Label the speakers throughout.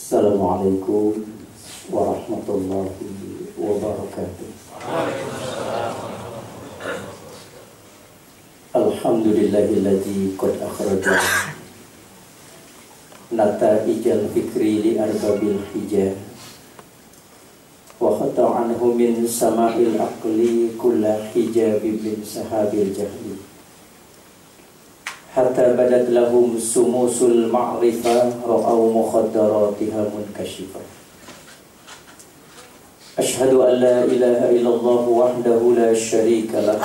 Speaker 1: Assalamualaikum warahmatullahi wabarakatuh. Alhamdulillahilladzi qad akhraja nata'ijal fikri li arbabil hijab wa khata anhu min sama'il aqli kulla hijabi min sahabil jahli hatta badat lahum sumusul ma'rifah ra'aw mukhaddaratiha munkashifah. Ashhadu an la ilaha illallah wahdahu la syarika lah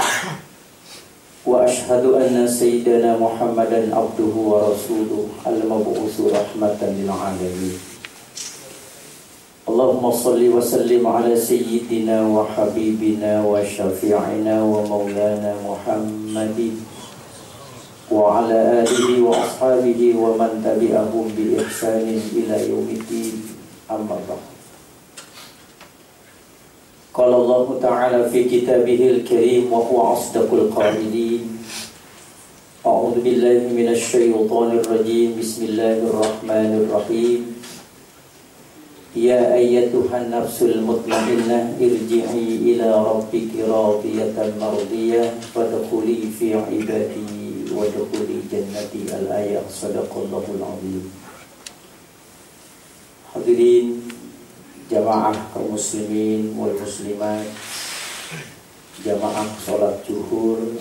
Speaker 1: wa ashhadu anna sayyidana Muhammadan abduhu wa rasuluh al-mab'utsu rahmatan lil alamin. Allahumma salli wa sallim ala sayyidina wa habibina wa syafi'ina wa maulana Muhammadin wa ala alihi wa ashabihi wa man tabi'ahum bi ihsanin ila yaumiddin. Amma ba'd. Qala Allah Ta'ala fi kitabihil karim wa huwa asdaqul qailin. A'udzu billahi minasy syaithanir rajim. Bismillahirrahmanirrahim. Ya ayyatuhan nafsul mutmainnah irji'i ila rabbiki radiyatan mardiyah fadkhuli fi ibadi wadkhuli jannati. Al-ayat. Shadaqallahul azim. Hadirin jamaah kaum muslimin wal muslimat, jamaah sholat zuhur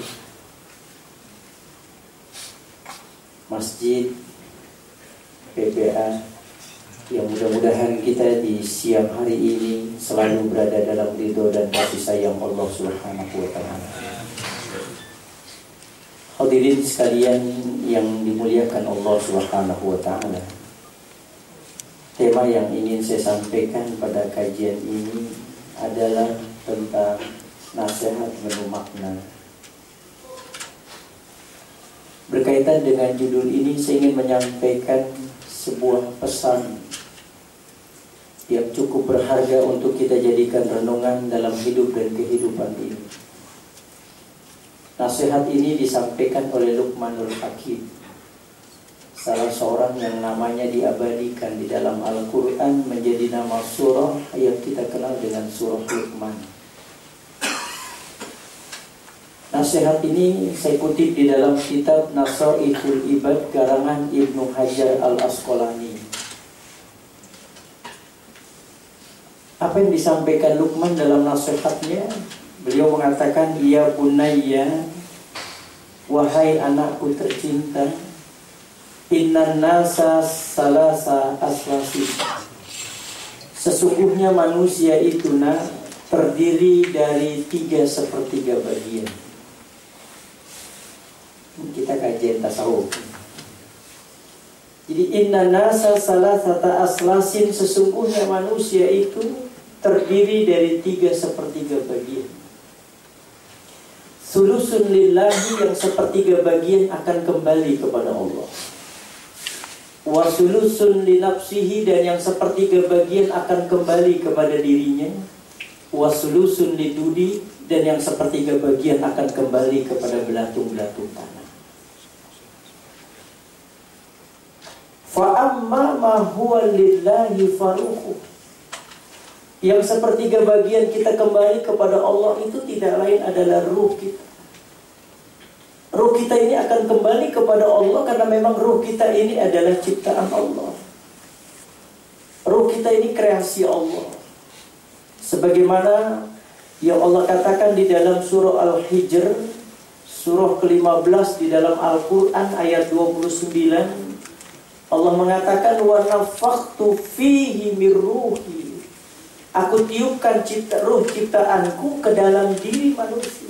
Speaker 1: masjid PPA, yang mudah-mudahan kita di siang hari ini selalu berada dalam ridho dan kasih sayang Allah Subhanahu wa ta'ala. Hadirin sekalian yang dimuliakan Allah Subhanahu wa ta'ala, tema yang ingin saya sampaikan pada kajian ini adalah tentang nasihat penuh makna. Berkaitan dengan judul ini, saya ingin menyampaikan sebuah pesan yang cukup berharga untuk kita jadikan renungan dalam hidup dan kehidupan ini. Nasihat ini disampaikan oleh Luqmanul Hakim, salah seorang yang namanya diabadikan di dalam Al-Quran menjadi nama surah yang kita kenal dengan surah Luqman. Nasihat ini saya kutip di dalam kitab Nasaihul Ibad karangan Ibnu Hajar Al-Asqalani. Apa yang disampaikan Luqman dalam nasihatnya? Beliau mengatakan, ya bunayya, wahai anakku tercinta, innan nasa salasa aslasi, sesungguhnya manusia itu terdiri dari 3/3 bagian. Kita kajian tasawuf. Jadi innan nasa salasata aslasin, sesungguhnya manusia itu terdiri dari 3/3 bagian. Sulusun lillahi, yang 1/3 bagian akan kembali kepada Allah. Wasulusun li nafsihi, dan yang 1/3 bagian akan kembali kepada dirinya. Wasulusun li dudi, dan yang 1/3 bagian akan kembali kepada belatung-belatung tanah. Fa amma ma huwa lillahi faruhu, yang 1/3 bagian kita kembali kepada Allah itu tidak lain adalah ruh kita. Ruh kita ini akan kembali kepada Allah karena memang ruh kita ini adalah ciptaan Allah. Ruh kita ini kreasi Allah. Sebagaimana yang Allah katakan di dalam surah Al-Hijr, surah ke-15 di dalam Al-Quran ayat 29, Allah mengatakan, wa nafakhtu fihi mir ruhi, aku tiupkan ruh ciptaanku ke dalam diri manusia.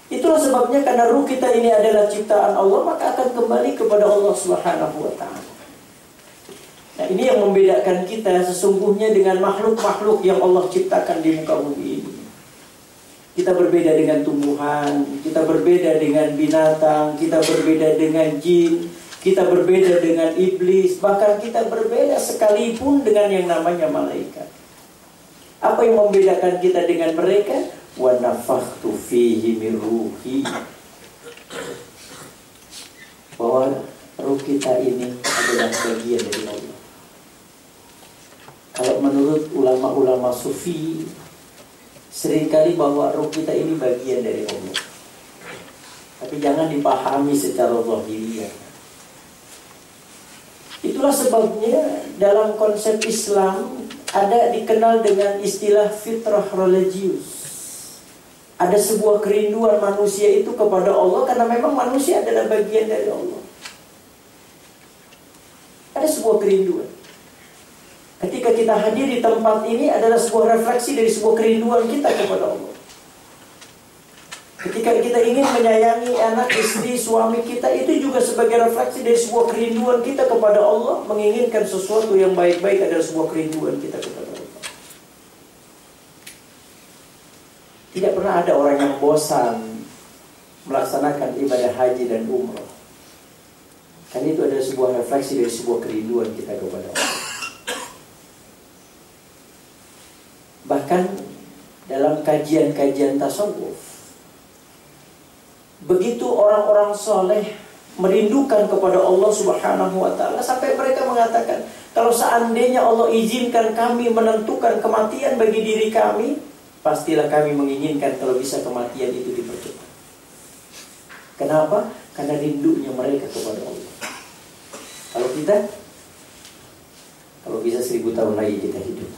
Speaker 1: Itulah sebabnya karena ruh kita ini adalah ciptaan Allah, maka akan kembali kepada Allah Subhanahu wa ta'ala. Nah, ini yang membedakan kita sesungguhnya dengan makhluk-makhluk yang Allah ciptakan di muka bumi ini. Kita berbeda dengan tumbuhan, kita berbeda dengan binatang, kita berbeda dengan jin, kita berbeda dengan iblis, bahkan kita berbeda sekalipun dengan yang namanya malaikat. Apa yang membedakan kita dengan mereka? Wa nafakhtu fihi min ruhi, bahwa ruh kita ini adalah bagian dari Allah. Kalau menurut ulama-ulama sufi, seringkali bahwa roh kita ini bagian dari Allah. Tapi jangan dipahami secara zahiriyah. Itulah sebabnya dalam konsep Islam ada dikenal dengan istilah fitrah religius. Ada sebuah kerinduan manusia itu kepada Allah karena memang manusia adalah bagian dari Allah. Ada sebuah kerinduan. Ketika kita hadir di tempat ini adalah sebuah refleksi dari sebuah kerinduan kita kepada Allah. Ketika kita ingin menyayangi anak, istri, suami kita, itu juga sebagai refleksi dari sebuah kerinduan kita kepada Allah. Menginginkan sesuatu yang baik-baik adalah sebuah kerinduan kita kepada Allah. Tidak pernah ada orang yang bosan melaksanakan ibadah haji dan umrah. Karena itu adalah sebuah refleksi dari sebuah kerinduan kita kepada Allah. Bahkan dalam kajian-kajian tasawuf, begitu orang-orang soleh merindukan kepada Allah Subhanahu wa ta'ala, sampai mereka mengatakan, kalau seandainya Allah izinkan kami menentukan kematian bagi diri kami, pastilah kami menginginkan kalau bisa kematian itu dipercepat. Kenapa? Karena rindunya mereka kepada Allah. Kalau bisa 1000 tahun lagi kita hidup.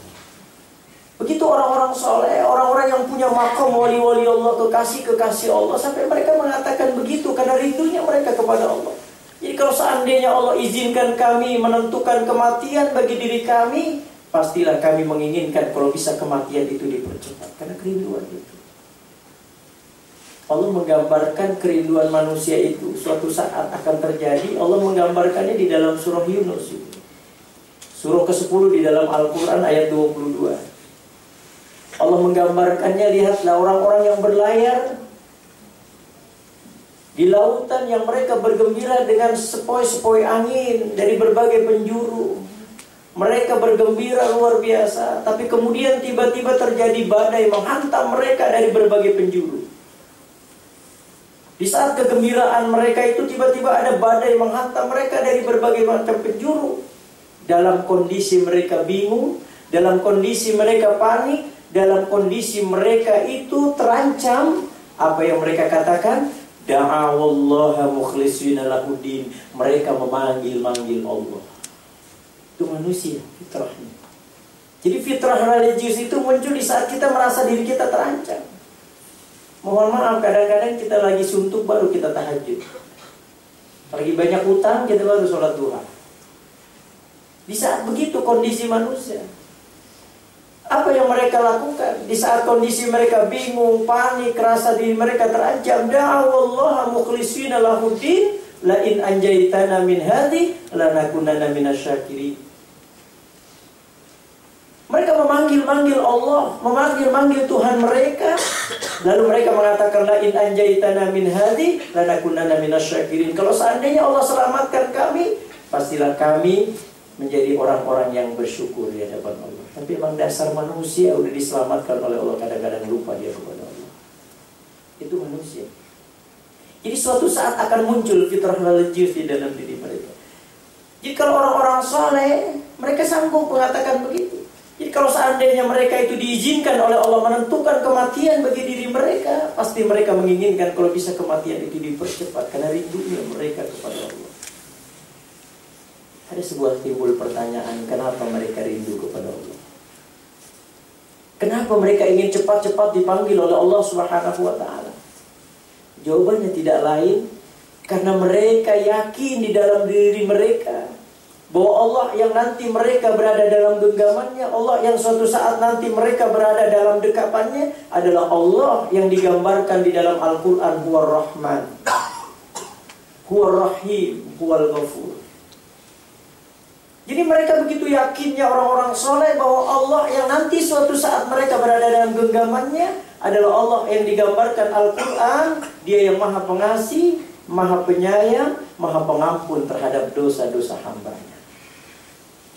Speaker 1: Begitu orang-orang soleh, orang-orang yang punya maqam wali-wali Allah, kekasih-kekasih Allah, sampai mereka mengatakan begitu karena rindunya mereka kepada Allah. Jadi kalau seandainya Allah izinkan kami menentukan kematian bagi diri kami, pastilah kami menginginkan kalau bisa kematian itu dipercepat. Karena kerinduan itu. Allah menggambarkan kerinduan manusia itu suatu saat akan terjadi. Allah menggambarkannya di dalam surah Yunus, surah ke-10 di dalam Al-Quran ayat 22. Allah menggambarkannya, lihatlah orang-orang yang berlayar di lautan yang mereka bergembira dengan sepoi-sepoi angin dari berbagai penjuru. Mereka bergembira luar biasa, tapi kemudian tiba-tiba terjadi badai menghantam mereka dari berbagai penjuru. Di saat kegembiraan mereka itu tiba-tiba ada badai menghantam mereka dari berbagai macam penjuru. Dalam kondisi mereka bingung, dalam kondisi mereka panik, dalam kondisi mereka itu terancam, apa yang mereka katakan? Da'awallaha mukhlishina lahuddin. Mereka memanggil-manggil Allah. Itu manusia fitrahnya. Jadi fitrah religius itu muncul di saat kita merasa diri kita terancam. Mohon maaf, kadang-kadang kita lagi suntuk baru kita tahajud. Lagi banyak utang kita baru sholat duha. Di saat begitu kondisi manusia, apa yang mereka lakukan? Di saat kondisi mereka bingung, panik, rasa diri mereka terancam, da'awallaha mukhlishina lahuddin, la in anjaitana min hadhi lanakunanna minasyakirin. Mereka memanggil-manggil Allah, memanggil-manggil Tuhan mereka, lalu mereka mengatakan, la in anjaitana min hadhi lanakunanna minasyakirin. Kalau seandainya Allah selamatkan kami, pastilah kami menjadi orang-orang yang bersyukur di hadapan Allah. Tapi memang dasar manusia udah diselamatkan oleh Allah, kadang-kadang lupa dia kepada Allah. Itu manusia. Jadi suatu saat akan muncul fitrah religius di dalam diri mereka. Jadi kalau orang-orang soleh, mereka sanggup mengatakan begitu. Jadi kalau seandainya mereka itu diizinkan oleh Allah menentukan kematian bagi diri mereka, pasti mereka menginginkan kalau bisa kematian itu dipercepat karena rindunya mereka kepada Allah. Ada sebuah timbul pertanyaan, kenapa mereka rindu kepada Allah? Kenapa mereka ingin cepat-cepat dipanggil oleh Allah Subhanahu wa ta'ala? Jawabannya tidak lain karena mereka yakin di dalam diri mereka bahwa Allah yang nanti mereka berada dalam genggamannya, Allah yang suatu saat nanti mereka berada dalam dekapannya adalah Allah yang digambarkan di dalam Al-Quran, Huwar Rahman, Huwar Rahim, Huwal Ghafur. Jadi mereka begitu yakinnya orang-orang soleh bahwa Allah yang nanti suatu saat mereka berada dalam genggamannya adalah Allah yang digambarkan Al-Quran. Dia yang maha pengasih, maha penyayang, maha pengampun terhadap dosa-dosa hambanya.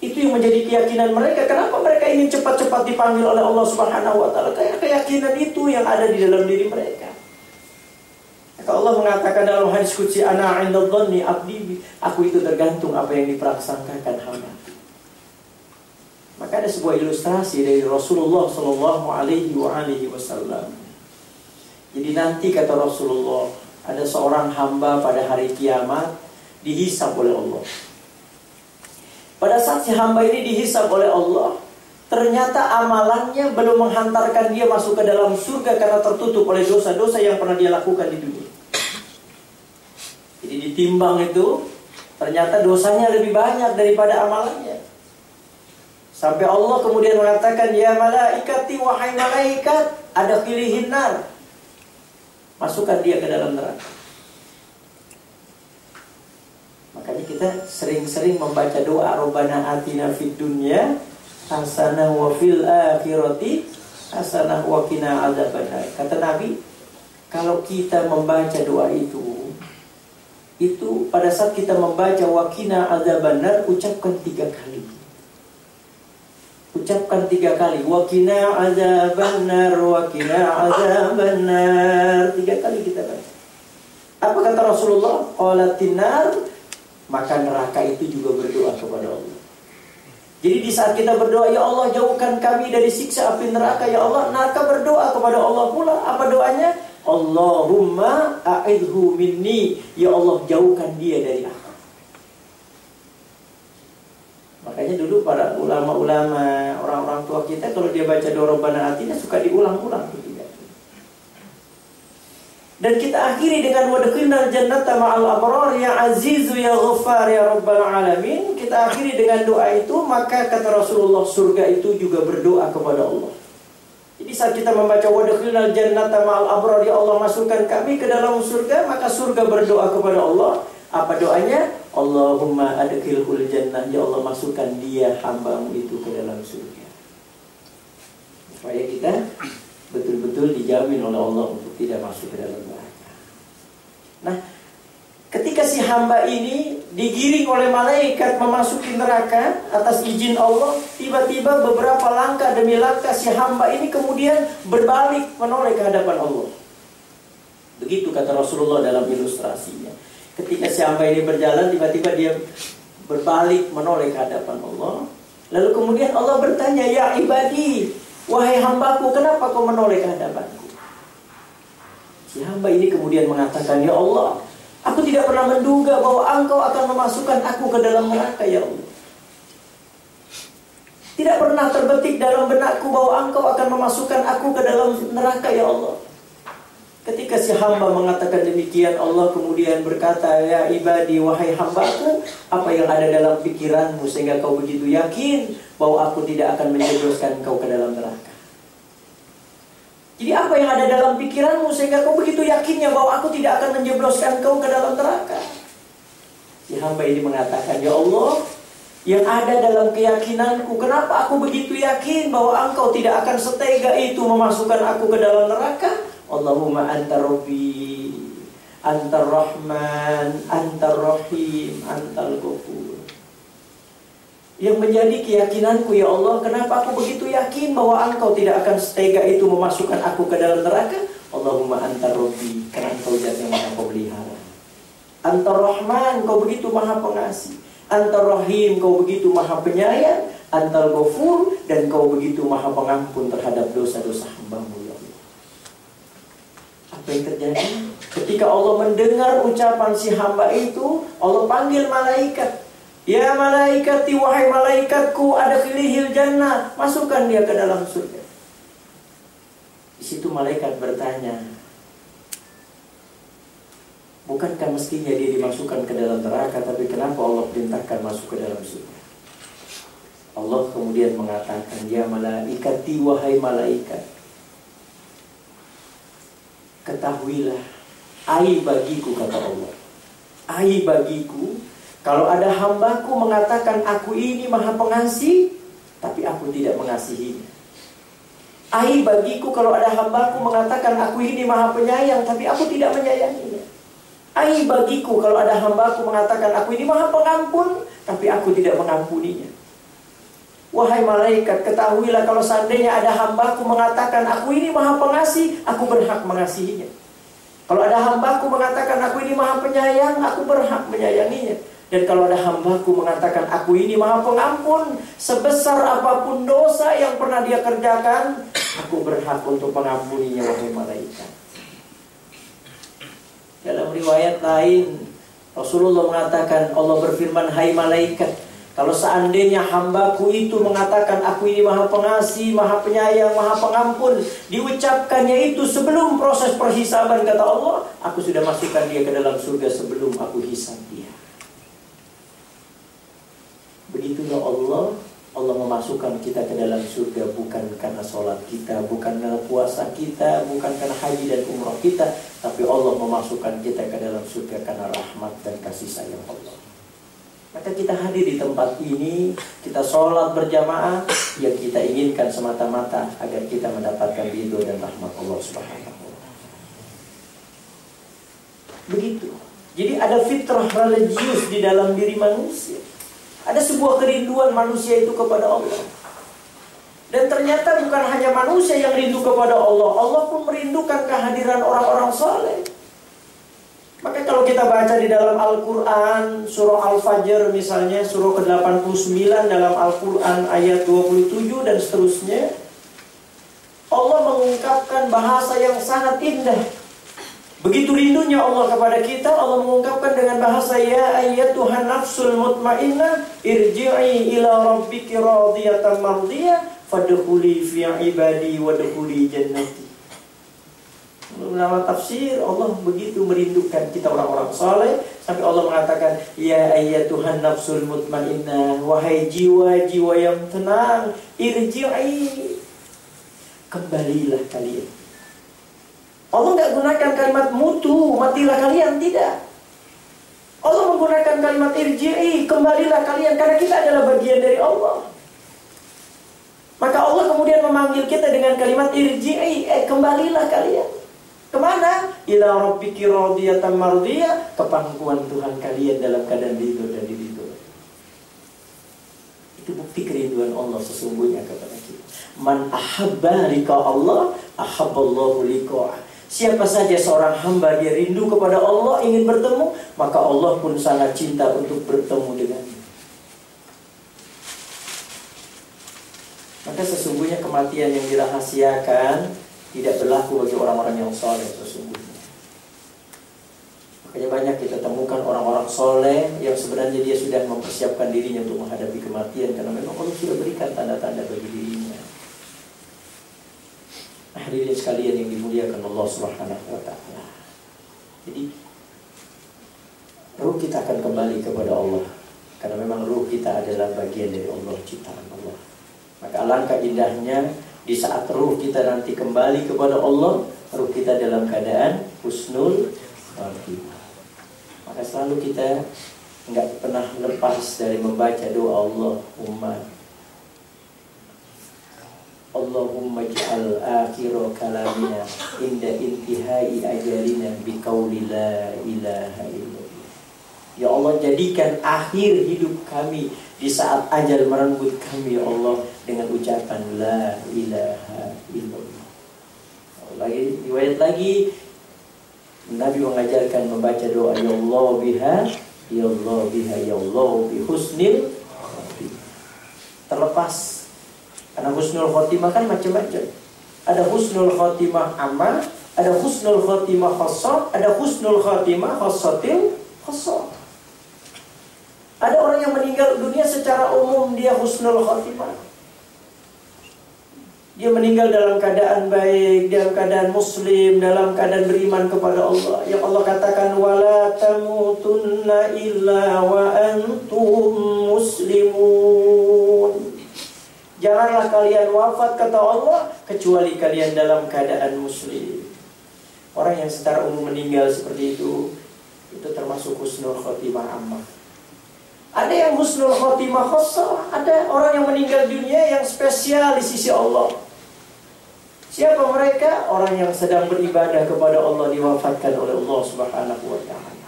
Speaker 1: Itu yang menjadi keyakinan mereka. Kenapa mereka ingin cepat-cepat dipanggil oleh Allah Subhanahu wa ta'ala? Kayak keyakinan itu yang ada di dalam diri mereka. Allah mengatakan dalam hadis qudsi, ana 'inda dhanni 'abdi, aku itu tergantung apa yang diprasangkakan hamba. Maka Maka ada sebuah ilustrasi dari Rasulullah Shallallahu Alaihi Wasallam. Jadi nanti kata Rasulullah, ada seorang hamba pada hari kiamat dihisab oleh Allah. Pada saat si hamba ini dihisab oleh Allah, ternyata amalannya belum menghantarkan dia masuk ke dalam surga karena tertutup oleh dosa-dosa yang pernah dia lakukan di dunia. Jadi ditimbang itu, ternyata dosanya lebih banyak daripada amalannya. Sampai Allah kemudian mengatakan, ya malaikati, wahai malaikat, adkhilihin nar, masukkan dia ke dalam neraka. Makanya kita sering-sering membaca doa Rabbana atina fid dunya hasanah wa fil akhirati hasanah wa qina adzabannar. Kata Nabi, kalau kita membaca doa itu pada saat kita membaca wa qina adzabannar, ucapkan 3 kali. Ucapkan 3 kali, wa qina adzabannar, wa qina adzabannar. 3 kali kita baca. Apa kata Rasulullah? Qalatin nar, maka neraka itu juga berdoa kepada Allah. Jadi di saat kita berdoa, ya Allah jauhkan kami dari siksa api neraka, ya Allah, neraka berdoa kepada Allah pula. Apa doanya? Allahumma a'idhu minni, ya Allah jauhkan dia dari aku. Makanya dulu para ulama-ulama, orang-orang tua kita, kalau dia baca doa Rabbana atina suka diulang-ulang. Dan kita akhiri dengan wadkhilnal jannata ma'al abrar ya azizu ya ghaffar ya rabbal alamin. Kita akhiri dengan doa itu, maka kata Rasulullah, surga itu juga berdoa kepada Allah. Jadi saat kita membaca wadkhilnal jannata ma'al abrar, ya Allah masukkan kami ke dalam surga, maka surga berdoa kepada Allah. Apa doanya? Allahumma adkhilhul jannah, ya Allah masukkan dia, hambamu itu, ke dalam surga. Supaya kita betul-betul dijamin oleh Allah untuk tidak masuk ke dalam neraka. Nah, ketika si hamba ini digiring oleh malaikat memasuki neraka atas izin Allah, tiba-tiba beberapa langkah demi langkah si hamba ini kemudian berbalik menoleh ke hadapan Allah. Begitu kata Rasulullah dalam ilustrasinya. Ketika si hamba ini berjalan, tiba-tiba dia berbalik menoleh ke hadapan Allah. Lalu kemudian Allah bertanya, ya ibadi, wahai hambaku, kenapa kau menoleh ke hadapanku? Si hamba ini kemudian mengatakan, ya Allah, aku tidak pernah menduga bahwa engkau akan memasukkan aku ke dalam neraka, ya Allah. Tidak pernah terbetik dalam benakku bahwa engkau akan memasukkan aku ke dalam neraka, ya Allah. Ketika si hamba mengatakan demikian, Allah kemudian berkata, ya ibadi, wahai hambaku, apa yang ada dalam pikiranmu sehingga kau begitu yakin bahwa aku tidak akan menjebloskan kau ke dalam neraka? Jadi apa yang ada dalam pikiranmu sehingga kau begitu yakinnya bahwa aku tidak akan menjebloskan kau ke dalam neraka? Si hamba ini mengatakan, ya Allah, yang ada dalam keyakinanku, kenapa aku begitu yakin bahwa engkau tidak akan setega itu memasukkan aku ke dalam neraka? Allahumma antar Rabbi, antar Rahman, antar Rahim, antal Ghafur. Yang menjadi keyakinanku, ya Allah, kenapa aku begitu yakin bahwa engkau tidak akan setega itu memasukkan aku ke dalam neraka? Allahumma antar Rabbi, karena engkau zat yang maha pemelihara. Antar Rahman, kau begitu maha pengasih. Antar Rahim, kau begitu maha penyayang. Antal Ghafur, dan kau begitu maha pengampun terhadap dosa-dosa hamba-Mu, ya Allah. Apa yang terjadi? Ketika Allah mendengar ucapan si hamba itu, Allah panggil malaikat. Ya malaikati, wahai malaikatku, adkhilihil jannah, masukkan dia ke dalam surga. Di situ malaikat bertanya, bukankah mestinya dia dimasukkan ke dalam neraka, tapi kenapa Allah perintahkan masuk ke dalam surga? Allah kemudian mengatakan, ya malaikati, wahai malaikat, ketahuilah, ai bagiku, kata Allah, ai bagiku, kalau ada hambaku mengatakan aku ini maha pengasih, tapi aku tidak mengasihinya. Ai bagiku kalau ada hambaku mengatakan aku ini maha penyayang, tapi aku tidak menyayanginya. Ai bagiku kalau ada hambaku mengatakan aku ini maha pengampun, tapi aku tidak mengampuninya. Wahai malaikat, ketahuilah kalau seandainya ada hambaku mengatakan aku ini maha pengasih, aku berhak mengasihinya. Kalau ada hambaku mengatakan aku ini maha penyayang, aku berhak menyayanginya. Dan kalau ada hambaku mengatakan, aku ini maha pengampun, sebesar apapun dosa yang pernah dia kerjakan, aku berhak untuk mengampuninya, wahai malaikat. Dalam riwayat lain, Rasulullah mengatakan, Allah berfirman, hai malaikat, kalau seandainya hambaku itu mengatakan, aku ini maha pengasih, maha penyayang, maha pengampun, diucapkannya itu sebelum proses perhisaban, kata Allah, aku sudah masukkan dia ke dalam surga sebelum aku hisab dia. Begitulah Allah memasukkan kita ke dalam surga bukan karena sholat kita, bukan karena puasa kita, bukan karena haji dan umrah kita, tapi Allah memasukkan kita ke dalam surga karena rahmat dan kasih sayang Allah. Maka kita hadir di tempat ini, kita sholat berjamaah, yang kita inginkan semata-mata agar kita mendapatkan ridho dan rahmat Allah Subhanahu wa Ta'ala. Begitu. Jadi ada fitrah religius di dalam diri manusia. Ada sebuah kerinduan manusia itu kepada Allah. Dan ternyata bukan hanya manusia yang rindu kepada Allah, Allah pun merindukan kehadiran orang-orang saleh. Maka kalau kita baca di dalam Al-Quran, surah Al-Fajr misalnya, surah ke-89 dalam Al-Quran ayat 27 dan seterusnya, Allah mengungkapkan bahasa yang sangat indah. Begitu rindunya Allah kepada kita, Allah mengungkapkan dengan bahasa, ya ayyatuhan nafsul mutmainnah, irji'i ila rabbiki radiyatan mardiyah, fadkhuli fi ibadi wadkhuli jannati. Ulama tafsir, Allah begitu merindukan kita orang-orang saleh sampai Allah mengatakan, ya ayyatuhan nafsul mutmainnah, wahai jiwa-jiwa yang tenang, irji'i, kembalilah kalian. Allah nggak gunakan kalimat mutu, matilah kalian, tidak. Allah menggunakan kalimat irji'i, kembalilah kalian, karena kita adalah bagian dari Allah. Maka Allah kemudian memanggil kita dengan kalimat irji'i, kembalilah kalian. Kemana? Ila rabbiki radiyatan mardiyah, ke pangkuan Tuhan kalian dalam keadaan ridho dan diridhoi. Itu bukti kerinduan Allah sesungguhnya kepada kita. Man ahabba liqa Allah, ahabballahu liqa'ah. Siapa saja seorang hamba dia rindu kepada Allah, ingin bertemu, maka Allah pun sangat cinta untuk bertemu dengannya. Maka sesungguhnya kematian yang dirahasiakan tidak berlaku bagi orang-orang yang soleh sesungguhnya. Makanya banyak kita temukan orang-orang soleh yang sebenarnya dia sudah mempersiapkan dirinya untuk menghadapi kematian, karena memang Allah sudah berikan tanda-tanda bagi dirinya. Hadirin sekalian yang dimuliakan Allah Subhanahu wa Ta'ala. Jadi ruh kita akan kembali kepada Allah, karena memang ruh kita adalah bagian dari Allah, ciptaan Allah. Maka alangkah indahnya di saat ruh kita nanti kembali kepada Allah, ruh kita dalam keadaan husnul khatimah. Maka selalu kita nggak pernah lepas dari membaca doa Allahumma ij'al akhira kalamina inda intihai ajalina biqauli la ilaha illallah. Ya Allah, jadikan akhir hidup kami di saat ajal merenggut kami, ya Allah, dengan ucapan la ilaha illallah. Lagi riwayat lagi, Nabi mengajarkan membaca doa ya Allah biha, ya Allah biha, ya Allah bi husnil khatimah. Terlepas, karena husnul khatimah kan macam-macam. Ada husnul khatimah amma, ada husnul khatimah khassah, ada husnul khatimah khassatil khassah. Ada orang yang meninggal dunia secara umum dia husnul khatimah. Dia meninggal dalam keadaan baik, dalam keadaan muslim, dalam keadaan beriman kepada Allah. Yang Allah katakan wala tamutunna illa wa antum muslimun. Janganlah kalian wafat, kata Allah, kecuali kalian dalam keadaan muslim. Orang yang secara umum meninggal seperti itu termasuk husnul khatimah ammah. Ada yang husnul khatimah khassah, ada orang yang meninggal dunia yang spesial di sisi Allah. Siapa mereka? Orang yang sedang beribadah kepada Allah diwafatkan oleh Allah Subhanahu wa Ta'ala.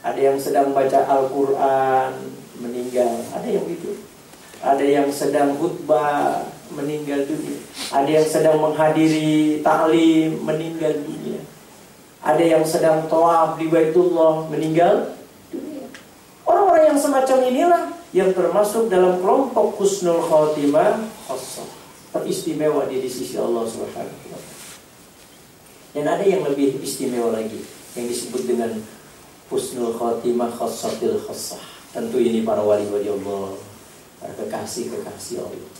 Speaker 1: Ada yang sedang baca Al-Quran meninggal, ada yang begitu. Ada yang sedang khutbah meninggal dunia. Ada yang sedang menghadiri ta'lim meninggal dunia. Ada yang sedang tawaf di Baitullah meninggal dunia. Orang-orang yang yang semacam inilah yang termasuk dalam kelompok husnul khotimah khassah, teristimewa di sisi Allah Subhanahu wa taala. Dan ada yang lebih istimewa lagi yang disebut dengan husnul khotimah khassatil khassah. Tentu ini para wali-wali Allah, para kekasih-kekasih Allah.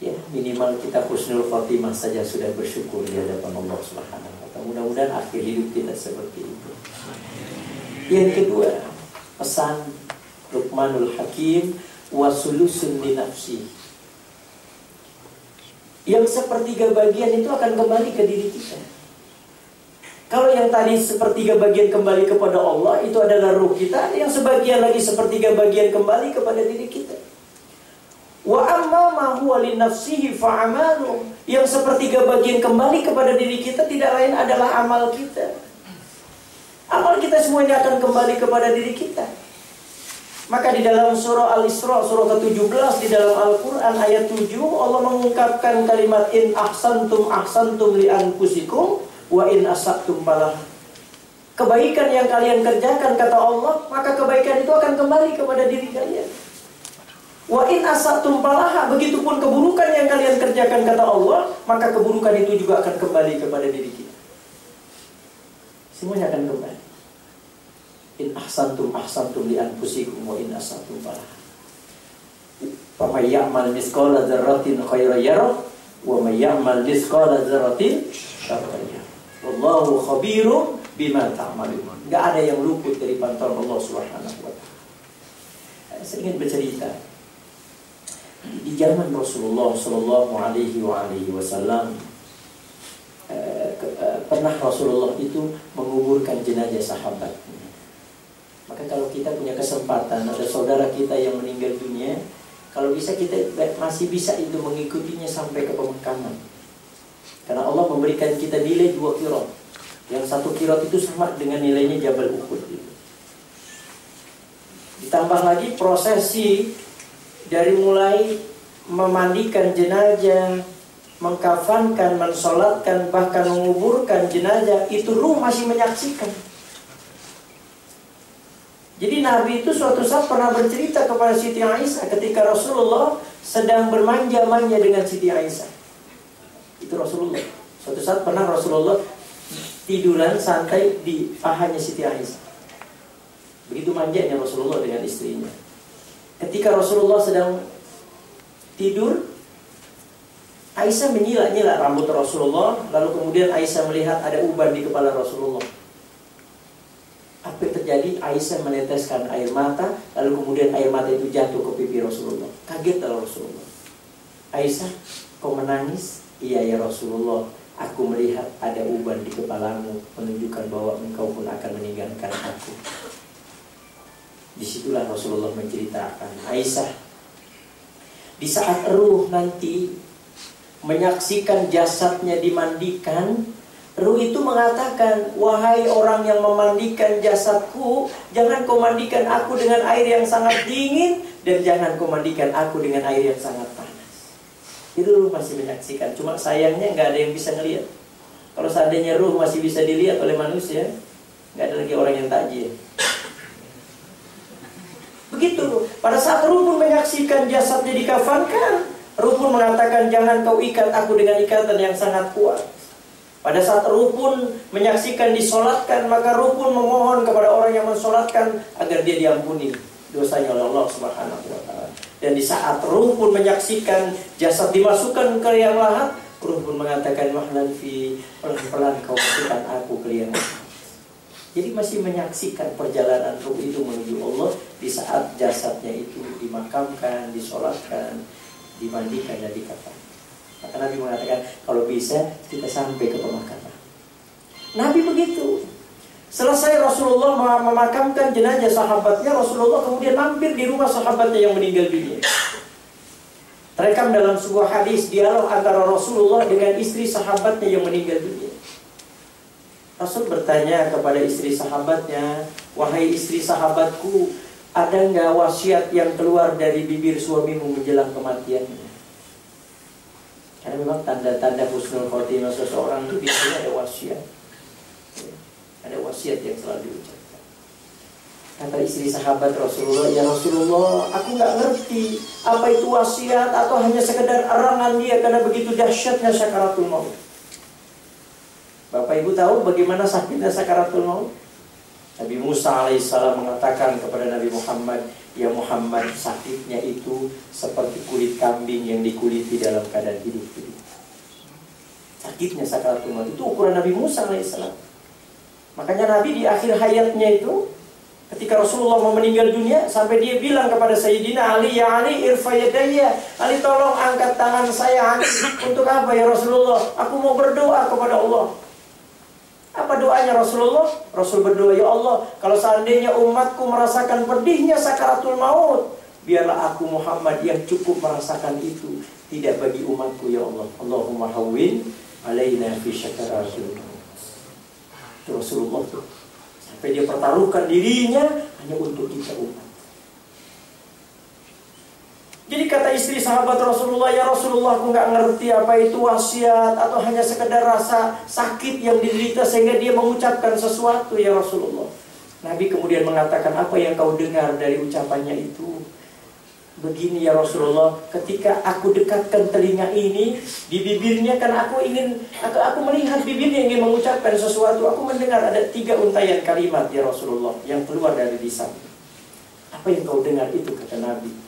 Speaker 1: Ya, minimal kita husnul khotimah saja sudah bersyukur di hadapan Allah Subhanahu wa taala. Mudah-mudahan akhir hidup kita seperti itu. Yang kedua, pesan Luqmanul Hakim, wasulusun li nafsi. Yang sepertiga bagian itu akan kembali ke diri kita. Kalau yang tadi sepertiga bagian kembali kepada Allah, itu adalah ruh kita. Yang sebagian lagi sepertiga bagian kembali kepada diri kita. Wa amma ma huwa li nafsihi fa'amalu. Yang sepertiga bagian kembali kepada diri kita tidak lain adalah amal kita. Amal kita semuanya akan kembali kepada diri kita. Maka di dalam surah Al-Isra, surah ke-17 di dalam Al-Quran ayat 7, Allah mengungkapkan kalimat in ahsantum li anfusikum wa in asabtum falah. Kebaikan yang kalian kerjakan, kata Allah, maka kebaikan itu akan kembali kepada diri kalian. Wa in asabtum falah, begitupun keburukan yang kalian kerjakan, kata Allah, maka keburukan itu juga akan kembali kepada diri kita. Semuanya akan kembali. In ahsantum li anfusikum wa in asabtum falah. Faman ya'mal mithqala dzarratin khairan yarah wa man ya'mal mithqala dzarratin syarran yarah. Wallahu khabirum bima ta'malun. Enggak ada yang luput dari pantauan Allah Subhanahu wa taala. Saya ingin bercerita. Di zaman Rasulullah sallallahu alaihi wasallam, pernah Rasulullah itu menguburkan jenazah sahabatnya. Maka kalau kita punya kesempatan, ada saudara kita yang meninggal dunia, kalau bisa kita masih bisa itu mengikutinya sampai ke pemakaman. Karena Allah memberikan kita nilai 2 qirot. Yang 1 qirot itu sama dengan nilainya Jabal Uhud itu. Ditambah lagi prosesi dari mulai memandikan jenazah, mengkafankan, mensolatkan, bahkan menguburkan jenazah, itu ruh masih menyaksikan. Jadi Nabi itu suatu saat pernah bercerita kepada Siti Aisyah ketika Rasulullah sedang bermanja-manja dengan Siti Aisyah. Itu Rasulullah. Suatu saat pernah Rasulullah tiduran santai di pahanya Siti Aisyah. Begitu manjanya Rasulullah dengan istrinya. Ketika Rasulullah sedang tidur, Aisyah menyila-nyila rambut Rasulullah. Lalu kemudian Aisyah melihat ada uban di kepala Rasulullah. Apa yang terjadi? Aisyah meneteskan air mata. Lalu kemudian air mata itu jatuh ke pipi Rasulullah. Kagetlah Rasulullah. Aisyah, kau menangis? Iya ya Rasulullah, aku melihat ada uban di kepalamu, menunjukkan bahwa engkau pun akan meninggalkan aku. Disitulah Rasulullah menceritakan, Aisyah, di saat ruh nanti menyaksikan jasadnya dimandikan, ruh itu mengatakan, wahai orang yang memandikan jasadku, jangan kau mandikan aku dengan air yang sangat dingin, dan jangan kau mandikan aku dengan air yang sangat panas. Itu ruh masih menyaksikan. Cuma sayangnya nggak ada yang bisa ngelihat. Kalau seandainya ruh masih bisa dilihat oleh manusia, nggak ada lagi orang yang takjil. Begitu. Pada saat ruh pun menyaksikan jasadnya dikafankan, ruh pun mengatakan, jangan kau ikat aku dengan ikatan yang sangat kuat. Pada saat ruh pun menyaksikan disolatkan, maka ruh pun memohon kepada orang yang mensolatkan agar dia diampuni dosanya oleh Allah Subhanahu wa taala. Dan di saat ruh pun menyaksikan jasad dimasukkan ke liang lahat, ruh pun mengatakan, mahlan fi, pelan-pelan kau masukkan aku ke liang lahat. Jadi masih menyaksikan perjalanan ruh itu menuju Allah di saat jasadnya itu dimakamkan, disolatkan, dimandikan dan dikafan. Maka Nabi mengatakan, kalau bisa kita sampai ke pemakaman. Nabi begitu. Selesai Rasulullah memakamkan jenazah sahabatnya, Rasulullah kemudian mampir di rumah sahabatnya yang meninggal dunia. Terekam dalam sebuah hadis dialog antara Rasulullah dengan istri sahabatnya yang meninggal dunia. Rasul bertanya kepada istri sahabatnya, wahai istri sahabatku, ada nggak wasiat yang keluar dari bibir suamimu menjelang kematiannya? Karena memang tanda-tanda husnul khotimah seseorang itu biasanya ada wasiat. Ada wasiat yang selalu diucapkan. Kata istri sahabat Rasulullah, "Ya Rasulullah, aku nggak ngerti apa itu wasiat atau hanya sekedar arangan dia karena begitu dahsyatnya sakaratul maut." Bapak Ibu tahu bagaimana sakitnya sakaratul maut? Nabi Musa alaihissalam mengatakan kepada Nabi Muhammad, "Ya Muhammad, sakitnya itu seperti kulit kambing yang dikuliti dalam keadaan hidup-hidup." Sakitnya sakaratul maut itu ukuran Nabi Musa alaihissalam. Makanya Nabi di akhir hayatnya itu, ketika Rasulullah mau meninggal dunia, sampai dia bilang kepada Sayyidina Ali, "Ya Ali, irfa yadayya." Ali, tolong angkat tangan saya, Ali. Untuk apa ya Rasulullah? Aku mau berdoa kepada Allah. Apa doanya Rasulullah? Rasul berdoa, "Ya Allah, kalau seandainya umatku merasakan pedihnya sakaratul maut, biarlah aku Muhammad yang cukup merasakan itu. Tidak bagi umatku, ya Allah. Allahumma hawwin alaina fi sakaratul maut." Itu Rasulullah tuh. Sampai dia pertaruhkan dirinya hanya untuk kita umat. Jadi kata istri sahabat Rasulullah, "Ya Rasulullah, aku nggak ngerti apa itu wasiat atau hanya sekedar rasa sakit yang diderita sehingga dia mengucapkan sesuatu, ya Rasulullah." Nabi kemudian mengatakan, "Apa yang kau dengar dari ucapannya itu?" "Begini ya Rasulullah, ketika aku dekatkan telinga ini di bibirnya, kan aku melihat bibirnya ingin mengucapkan sesuatu. Aku mendengar ada 3 untayan kalimat ya Rasulullah yang keluar dari lisan." "Apa yang kau dengar itu?" kata Nabi.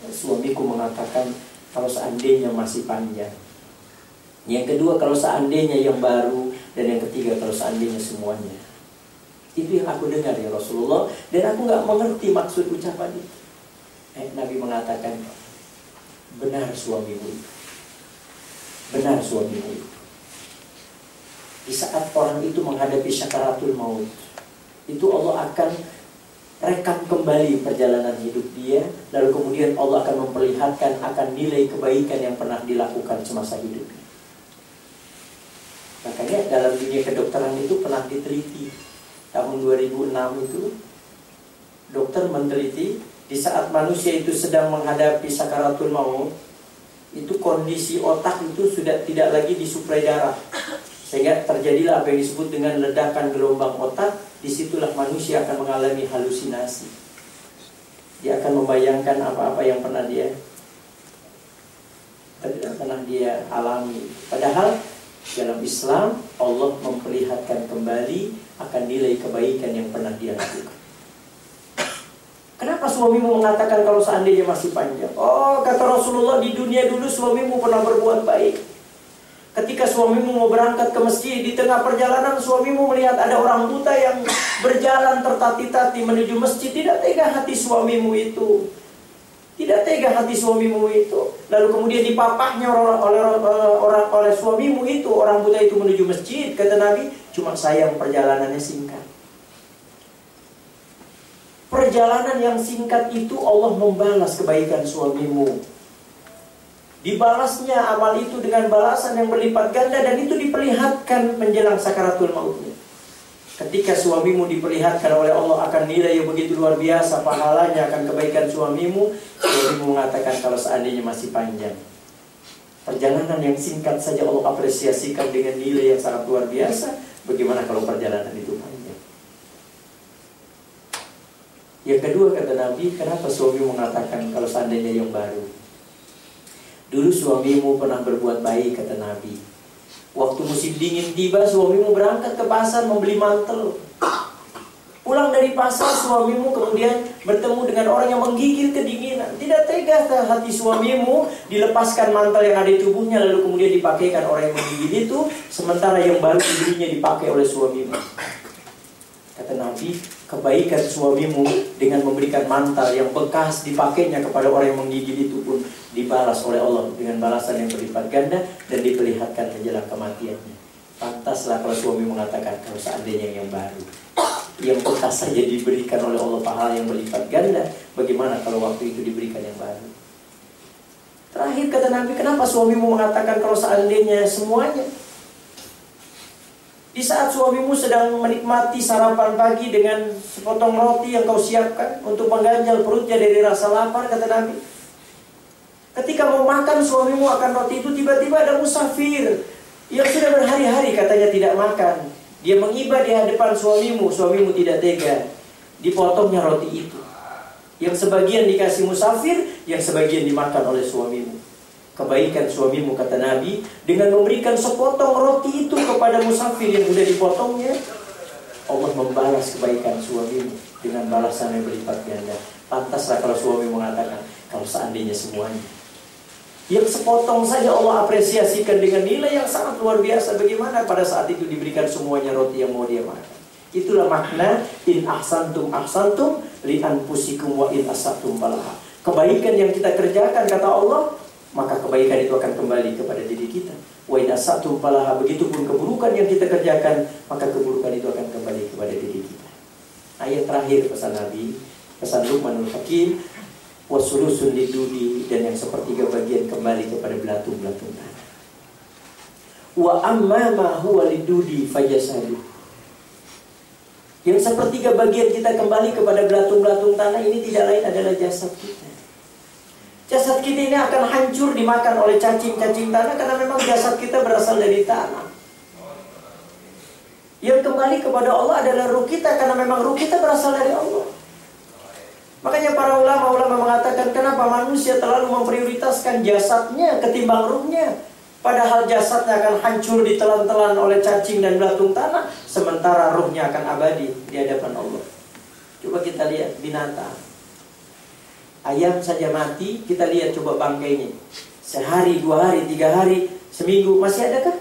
Speaker 1: "Suamiku mengatakan kalau seandainya masih panjang. Yang kedua kalau seandainya yang baru. Dan yang ketiga kalau seandainya semuanya." Itu yang aku dengar ya Rasulullah. Dan aku gak mengerti maksud ucapan itu. Nabi mengatakan, "Benar suamimu itu. Benar suamimu itu." Di saat orang itu menghadapi sakaratul maut, itu Allah akan rekam kembali perjalanan hidup dia, lalu kemudian Allah akan memperlihatkan akan nilai kebaikan yang pernah dilakukan semasa hidupnya. Makanya dalam dunia kedokteran itu pernah diteliti. Tahun 2006 itu dokter meneliti, di saat manusia itu sedang menghadapi sakaratul maut, itu kondisi otak itu sudah tidak lagi disuplai darah, sehingga terjadilah apa yang disebut dengan ledakan gelombang otak. Disitulah manusia akan mengalami halusinasi. Dia akan membayangkan apa-apa yang pernah dia alami. Padahal dalam Islam Allah memperlihatkan kembali akan nilai kebaikan yang pernah dia lakukan. Kenapa suamimu mengatakan kalau seandainya masih panjang? Oh, kata Rasulullah, di dunia dulu suamimu pernah berbuat baik. Ketika suamimu mau berangkat ke masjid, di tengah perjalanan suamimu melihat ada orang buta yang berjalan tertati-tati menuju masjid. Tidak tega hati suamimu itu. Tidak tega hati suamimu itu. Lalu kemudian dipapahnya oleh suamimu itu, orang buta itu menuju masjid. Kata Nabi, "Cuma sayang perjalanannya singkat." Perjalanan yang singkat itu Allah membalas kebaikan suamimu. Dibalasnya amal itu dengan balasan yang berlipat ganda, dan itu diperlihatkan menjelang sakaratul mautnya. Ketika suamimu diperlihatkan oleh Allah akan nilai yang begitu luar biasa, pahalanya akan kebaikan suamimu mengatakan kalau seandainya masih panjang. Perjalanan yang singkat saja Allah apresiasikan dengan nilai yang sangat luar biasa. Bagaimana kalau perjalanan itu panjang? Yang kedua kata Nabi, kenapa suami mengatakan kalau seandainya yang baru? Dulu suamimu pernah berbuat baik kata Nabi. Waktu musim dingin tiba, suamimu berangkat ke pasar membeli mantel. Pulang dari pasar, suamimu kemudian bertemu dengan orang yang menggigil kedinginan. Tidak tega hati suamimu dilepaskan mantel yang ada di tubuhnya, lalu kemudian dipakaikan orang yang menggigil itu, sementara yang baru dibelinya dipakai oleh suamimu. Kata Nabi, kebaikan suamimu dengan memberikan mantel yang bekas dipakainya kepada orang yang menggigil itu pun dibalas oleh Allah dengan balasan yang berlipat ganda dan diperlihatkan menjelang kematiannya. Pantaslah kalau suami mengatakan kalau seandainya yang baru, yang bekas saja diberikan oleh Allah pahala yang berlipat ganda, bagaimana kalau waktu itu diberikan yang baru? Terakhir kata Nabi, kenapa suamimu mengatakan kalau seandainya semuanya? Di saat suamimu sedang menikmati sarapan pagi dengan sepotong roti yang kau siapkan untuk mengganjal perutnya dari rasa lapar, kata Nabi. Ketika mau makan suamimu akan roti itu, tiba-tiba ada musafir yang sudah berhari-hari katanya tidak makan. Dia mengiba di hadapan suamimu tidak tega. dipotongnya roti itu. Yang sebagian dikasih musafir, yang sebagian dimakan oleh suamimu. Kebaikan suamimu, kata Nabi, dengan memberikan sepotong roti itu kepada musafir yang sudah dipotongnya, Allah membalas kebaikan suamimu dengan balasan yang berlipat ganda. Pantaslah kalau suami mengatakan, kalau seandainya semuanya. Yang sepotong saja Allah apresiasikan dengan nilai yang sangat luar biasa. Bagaimana pada saat itu diberikan semuanya roti yang mau dia makan. Itulah makna in ahsantum ahsantum li anfusikum wa in asatum falaha. Kebaikan yang kita kerjakan, kata Allah, maka kebaikan itu akan kembali kepada diri kita. Wa in asatum falaha. Begitupun keburukan yang kita kerjakan, maka keburukan itu akan kembali kepada diri kita. Ayat terakhir pesan Nabi, pesan Luqmanul Hakim, wasulusun lidudi, dan yang sepertiga bagian kembali kepada belatung-belatung tanah. Wa amma ma huwa lidudi fajasadu. Yang sepertiga bagian kita kembali kepada belatung-belatung tanah ini tidak lain adalah jasad kita. Jasad kita ini akan hancur dimakan oleh cacing-cacing tanah karena memang jasad kita berasal dari tanah. Yang kembali kepada Allah adalah ruh kita karena memang ruh kita berasal dari Allah. Makanya para ulama mengatakan kenapa manusia terlalu memprioritaskan jasadnya ketimbang ruhnya. Padahal jasadnya akan hancur ditelan-telan oleh cacing dan belatung tanah, sementara ruhnya akan abadi di hadapan Allah. Coba kita lihat binatang. Ayam saja mati, kita lihat coba bangkainya. Sehari, 2 hari, 3 hari, seminggu, masih ada kah?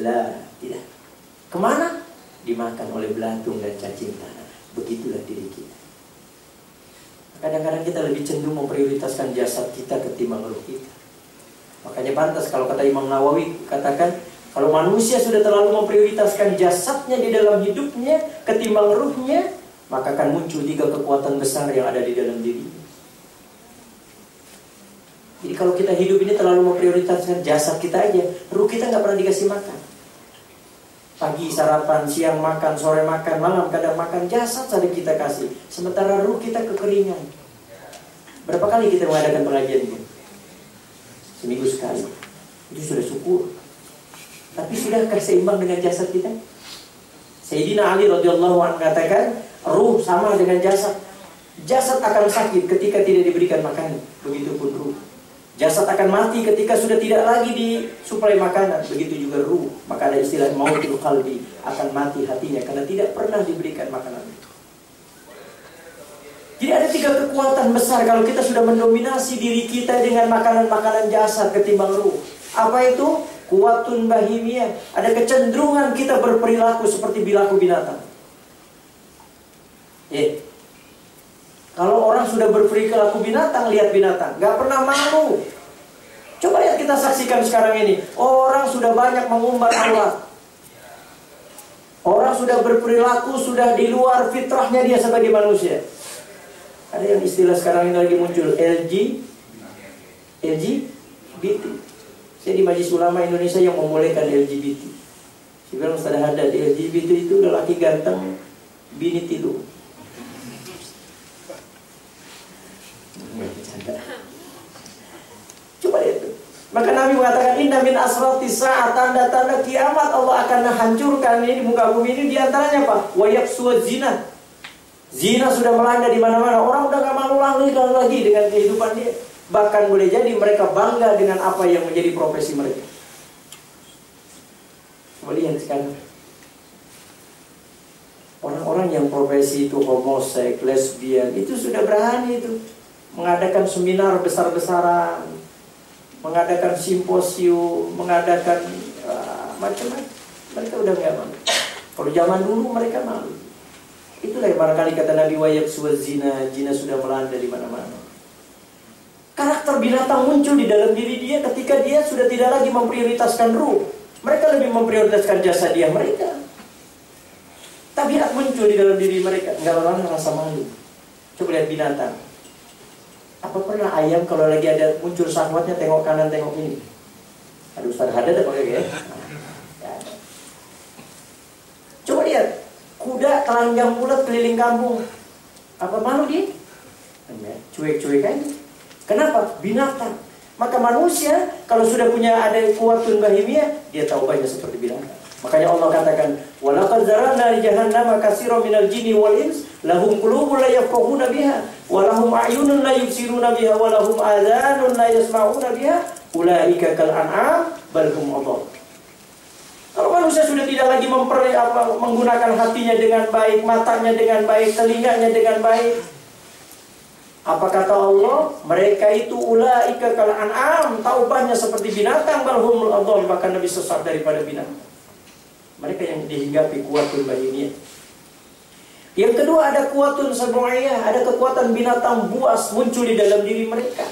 Speaker 1: Lah, tidak. Kemana? Dimakan oleh belatung dan cacing tanah. Begitulah diri kita. Kadang-kadang kita lebih cenderung memprioritaskan jasad kita ketimbang ruh kita. Makanya pantas kalau kata Imam Nawawi katakan, kalau manusia sudah terlalu memprioritaskan jasadnya di dalam hidupnya ketimbang ruhnya, maka akan muncul 3 kekuatan besar yang ada di dalam dirinya. Jadi kalau kita hidup ini terlalu memprioritaskan jasad kita aja, ruh kita nggak pernah dikasih makan. Pagi sarapan, siang makan, sore makan, malam kadang makan, jasad saja kita kasih. Sementara ruh kita kekeringan. Berapa kali kita mengadakan pengajian ini? Seminggu sekali. Itu sudah syukur. Tapi sudahkah seimbang dengan jasad kita? Sayyidina Ali radhiyallahu anhu mengatakan, ruh sama dengan jasad. Jasad akan sakit ketika tidak diberikan makanan. Begitupun ruh. Jasad akan mati ketika sudah tidak lagi disuplai makanan. Begitu juga ruh. Maka ada istilah mautul qalbi, akan mati hatinya karena tidak pernah diberikan makanan. Jadi ada 3 kekuatan besar kalau kita sudah mendominasi diri kita dengan makanan-makanan jasad ketimbang ruh. Apa itu? Kuwatun bahimiyah. Ada kecenderungan kita berperilaku seperti perilaku binatang. Kalau orang sudah berperilaku binatang, lihat binatang, gak pernah malu. Coba lihat, kita saksikan sekarang ini. Orang sudah banyak mengumbar Allah. Orang sudah berperilaku, sudah di luar fitrahnya dia sebagai manusia. Ada yang istilah sekarang ini lagi muncul, LGBT. Saya di Majelis Ulama Indonesia yang membolehkan LGBT. Saya bilang Ustaz Haddad, LGBT itu lelaki ganteng, bini tidur. Coba lihat tuh. Maka Nabi mengatakan, inna min asrati sa'at, tanda-tanda kiamat Allah akan hancurkan ini di muka bumi ini. Di antaranya apa? Wa yaksuwa zina. Zina sudah melanda di mana-mana. Orang udah gak malu lagi dengan kehidupan dia. Bahkan boleh jadi mereka bangga dengan apa yang menjadi profesi mereka. Coba lihat sekarang. Orang-orang yang profesi itu homoseks, lesbian, itu sudah berani itu mengadakan seminar besar-besaran, mengadakan simposium, mengadakan macam-macam. Mereka udah gak malu. Kalau zaman dulu mereka malu. Itulah yang barangkali kata Nabi wayak suwaz zina, zina sudah melanda di mana-mana. Karakter binatang muncul di dalam diri dia ketika dia sudah tidak lagi memprioritaskan ruh. Mereka lebih memprioritaskan jasa dia mereka. Tabiat muncul di dalam diri mereka, enggak lama rasa malu. Coba lihat binatang. Apa pernah ayam kalau lagi ada muncul syahwatnya tengok kanan tengok kiri? Aduh, Ustaz Haddad apa kayak ya. Coba lihat. Kuda telanjang bulat keliling kampung. Apa malu dia? Cuek-cuek aja. Kenapa? Binatang. Maka manusia kalau sudah punya ada kuwatun bahimiyah, dia tahu banyak seperti binatang. Makanya Allah katakan, "Walaqad zara'na li jahannama katsiran minal jinni wal ins, lahum qulubun la yafqahuna biha, wa lahum a'yunun la yubsiruna biha, wa lahum adhanun la yasma'una biha, ulaika kal an'am bal hum adall." Kalau manusia sudah tidak lagi menggunakan hatinya dengan baik, matanya dengan baik, telinganya dengan baik, apa kata Allah? Mereka itu ulaika kal an'am, taubahnya seperti binatang, bal hum adall, bahkan lebih sesat daripada binatang. Mereka yang dihinggapi kuatun bahiniyah. Yang kedua, ada kuatun sabu'iyah, ada kekuatan binatang buas muncul di dalam diri mereka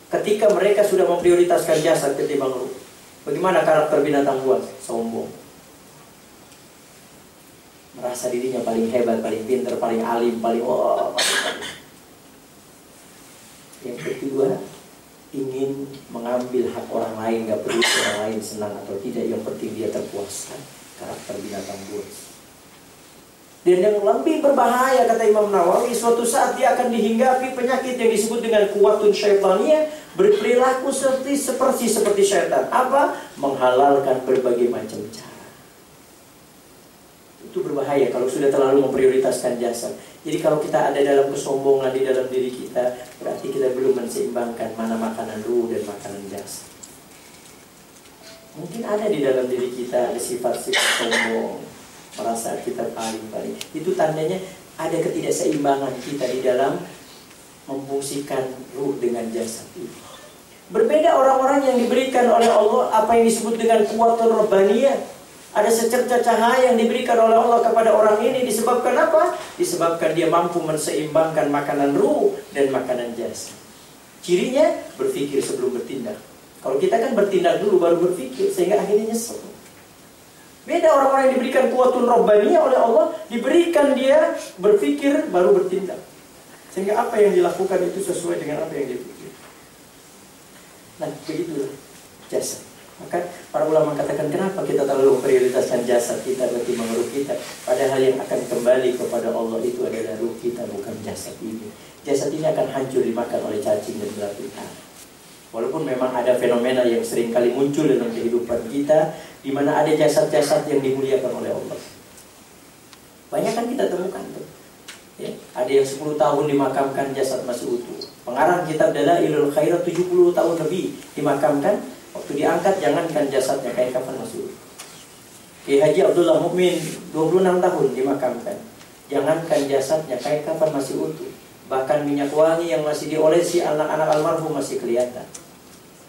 Speaker 1: ketika mereka sudah memprioritaskan jasad ketimbang ruh. Bagaimana karakter binatang buas? Sombong, merasa dirinya paling hebat, paling pintar, paling alim, paling Yang kedua, ingin mengambil hak orang lain, gak peduli orang lain senang atau tidak, yang penting dia terpuaskan. Karakter binatang buas. Dan yang lebih berbahaya, kata Imam Nawawi, suatu saat dia akan dihinggapi penyakit yang disebut dengan kuatun syaitaniyah, berperilaku seperti syaitan. Apa? Menghalalkan berbagai macam cara. Itu berbahaya kalau sudah terlalu memprioritaskan jasad. Jadi kalau kita ada dalam kesombongan di dalam diri kita, berarti kita belum menseimbangkan mana makanan ruh dan makanan jasad. Mungkin ada di dalam diri kita ada sifat-sifat sombong, merasa kita paling. Itu tandanya ada ketidakseimbangan kita di dalam memfungsikan ruh dengan jasad itu. Berbeda orang-orang yang diberikan oleh Allah apa yang disebut dengan kuatun rabbaniyah. Ada secerca cahaya yang diberikan oleh Allah kepada orang ini. Disebabkan apa? Disebabkan dia mampu menseimbangkan makanan ruh dan makanan jasad. Cirinya berpikir sebelum bertindak. Kalau kita kan bertindak dulu baru berpikir, sehingga akhirnya nyesel. Beda orang-orang yang diberikan kuatun rabbaniyah oleh Allah, diberikan dia berpikir baru bertindak, sehingga apa yang dilakukan itu sesuai dengan apa yang dia pikir. Nah, begitulah jasad. Maka para ulama katakan, kenapa kita terlalu memprioritaskan jasad kita ketimbang ruh kita, padahal yang akan kembali kepada Allah itu adalah ruh kita, bukan jasad ini. Jasad ini akan hancur dimakan oleh cacing dan belatung. Walaupun memang ada fenomena yang sering kali muncul dalam kehidupan kita, di mana ada jasad-jasad yang dimuliakan oleh Allah. Banyak kan kita temukan tuh. Ya, ada yang 10 tahun dimakamkan jasad masih utuh. Pengarang kitab Dalailul Khairat 70 tahun lebih dimakamkan. Waktu diangkat jangankan jasadnya kayak kapan masih utuh. Kiai Haji Abdullah Mukmin 26 tahun dimakamkan. Jangankan jasadnya kayak kapan masih utuh. Bahkan minyak wangi yang masih diolesi anak-anak almarhum masih kelihatan.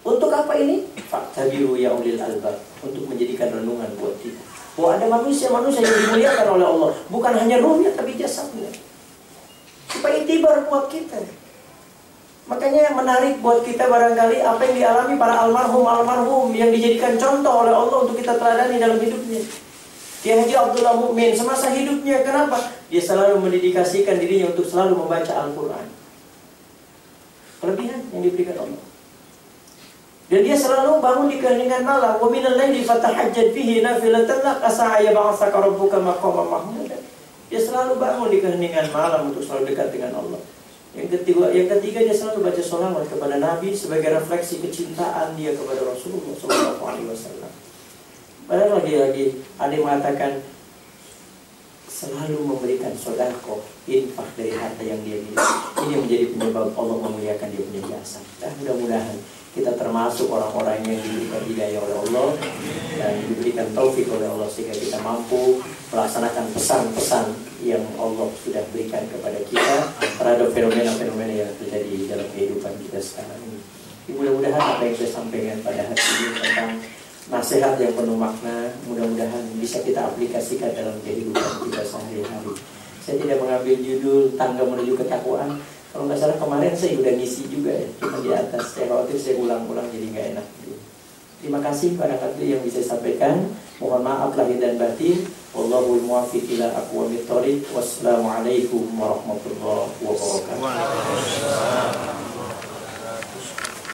Speaker 1: Untuk apa ini? Faktabiru ya ulil albab. Untuk menjadikan renungan buat kita, bahwa ada manusia-manusia yang dimuliakan oleh Allah, bukan hanya ruhnya tapi jasadnya, supaya itibar buat kita. Makanya yang menarik buat kita barangkali apa yang dialami para almarhum yang dijadikan contoh oleh Allah untuk kita teladani dalam hidupnya. Kiai Haji Abdullah Mukmin semasa hidupnya, kenapa? Dia selalu mendedikasikan dirinya untuk selalu membaca Al-Quran. Kelebihan yang diberikan Allah. Dan dia selalu bangun di keheningan malam. Wa minal laili fatahajjad bihi nafilatan lak asa yab'atsaka rabbuka maqaman mahmuda. Dia selalu bangun di keheningan malam untuk selalu dekat dengan Allah. Yang ketiga dia selalu baca sholawat kepada Nabi sebagai refleksi kecintaan dia kepada Rasulullah SAW. Padahal lagi-lagi ada yang mengatakan selalu memberikan sedekah, infak dari harta yang dia miliki. Ini yang menjadi penyebab Allah memuliakan dia punya jasad. Dan mudah-mudahan kita termasuk orang-orang yang diberikan hidayah oleh Allah dan diberikan taufik oleh Allah sehingga kita mampu melaksanakan pesan-pesan yang Allah sudah berikan kepada kita terhadap fenomena-fenomena yang terjadi dalam kehidupan kita sekarang ini. Mudah-mudahan apa yang saya sampaikan pada hari ini tentang nasihat yang penuh makna, mudah-mudahan bisa kita aplikasikan dalam kehidupan kita sehari-hari. Saya tidak mengambil judul tangga menuju ketakwaan. Kalau nggak salah kemarin saya udah ngisi juga ya, cuma di atas. Saya khawatir saya ulang-ulang jadi nggak enak. Terima kasih barangkali yang bisa saya sampaikan. Mohon maaf lahir dan batin. Wallahul muwaffiq ila aqwamit thoriq. Wassalamualaikum warahmatullahi wabarakatuh.